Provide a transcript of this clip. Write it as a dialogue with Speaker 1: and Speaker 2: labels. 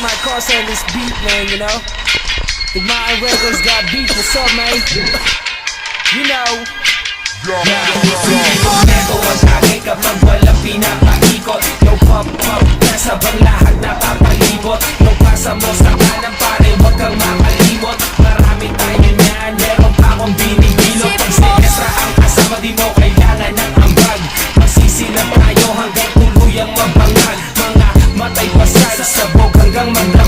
Speaker 1: my cause on this beat, man, you know. The Mind Records got beat, what's up, man? You know.
Speaker 2: Hindi ko neto ang tagay kapag walang pinapaikot. No pop-pop, kasabang lahat napapalibot. No pasa mo sa kanan pare, wag kang makalimot. Marami tayo niyan, meron pa akong binibilot. Pag sinestra ang kasama, di mo kailangan ng ambag. Magsisilap tayo hanggang tuluyang mabangag. Mga matay pasal, sabog hanggang magdamag.